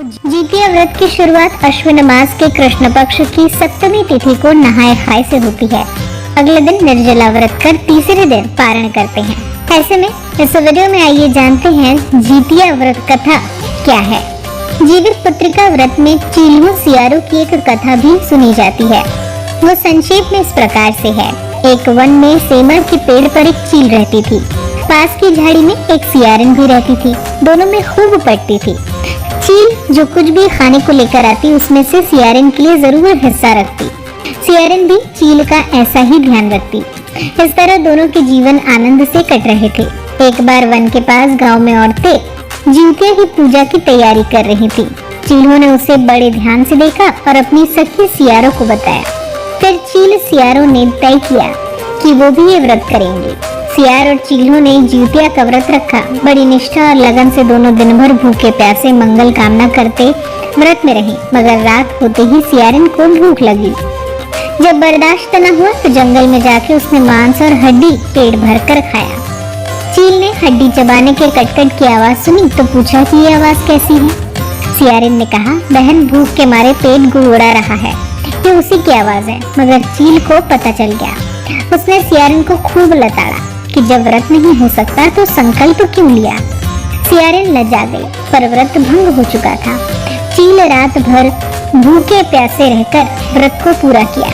जितिया व्रत की शुरुआत अश्विन मास के कृष्ण पक्ष की सप्तमी तिथि को नहाय खाए से होती है। अगले दिन निर्जला व्रत कर तीसरे दिन पारण करते हैं। ऐसे में इस वीडियो में आइए जानते हैं जितिया व्रत कथा क्या है। जीवित पुत्रिका व्रत में चीलों सियारों की एक कथा भी सुनी जाती है। वो संक्षेप में इस प्रकार से है। एक वन में सेमर के पेड़ पर एक चील रहती थी। पास की झाड़ी में एक सियारिन भी रहती थी। दोनों में खूब पटती थी। चील जो कुछ भी खाने को लेकर आती उसमें से सियारिन के लिए जरूर हिस्सा रखती। सियारिन भी चील का ऐसा ही ध्यान रखती। इस तरह दोनों के जीवन आनंद से कट रहे थे। एक बार वन के पास गांव में औरतें जितिया की पूजा की तैयारी कर रही थी। चीलों ने उसे बड़े ध्यान से देखा और अपनी सखी सियारों को बताया। फिर चील सियारों ने तय किया कि वो भी ये व्रत करेंगे। सियार और चीलों ने जितिया का व्रत रखा। बड़ी निष्ठा और लगन से दोनों दिन भर भूखे प्यासे मंगल कामना करते व्रत में रहे। मगर रात होते ही सियारिन को भूख लगी। जब बर्दाश्त न हुआ तो जंगल में जाके उसने मांस और हड्डी पेट भर कर खाया। चील ने हड्डी चबाने के कटकट की आवाज सुनी तो पूछा कि ये आवाज कैसी है। सियारिन ने कहा, बहन भूख के मारे पेट गुड़गुड़ा रहा है, ये उसी की आवाज है। मगर चील को पता चल गया। उसने सियारिन को खूब लताड़ा कि जब व्रत नहीं हो सकता तो संकल्प क्यों लिया। सियारिन लजा गई, पर व्रत भंग हो चुका था। चील रात भर भूखे प्यासे रहकर व्रत को पूरा किया।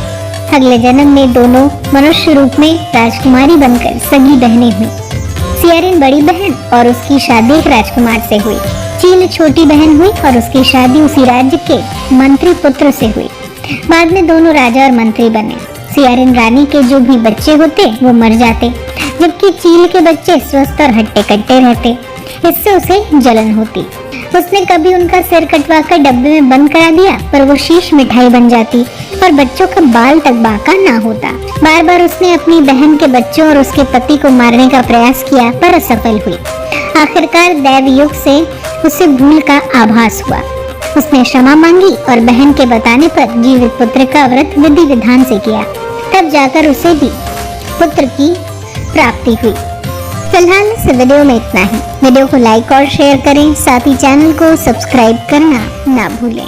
अगले जन्म में दोनों मनुष्य रूप में राजकुमारी बनकर सगी बहनें हुई। सियारिन बड़ी बहन और उसकी शादी एक राजकुमार से हुई। चील छोटी बहन हुई और उसकी शादी उसी राज्य के मंत्री पुत्र से हुई। बाद में दोनों राजा और मंत्री बने। सियारिन रानी के जो भी बच्चे होते वो मर जाते, जबकि चील के बच्चे स्वस्थ और हट्टे कट्टे रहते। इससे उसे जलन होती। उसने कभी उनका सिर कटवा कर डब्बे में बंद करा दिया, पर वो शीश मिठाई बन जाती और बच्चों का बाल तक बांका ना होता। बार बार उसने अपनी बहन के बच्चों और उसके पति को मारने का प्रयास किया, पर असफल हुई। आखिरकार दैव योग से उसे भूल का आभास हुआ। उसने क्षमा मांगी और बहन के बताने पर जीवित पुत्र का व्रत विधि विधान से किया। तब जाकर उसे भी पुत्र की प्राप्ति हुई। फिलहाल इस वीडियो में इतना ही। वीडियो को लाइक और शेयर करें, साथ ही चैनल को सब्सक्राइब करना ना भूलें।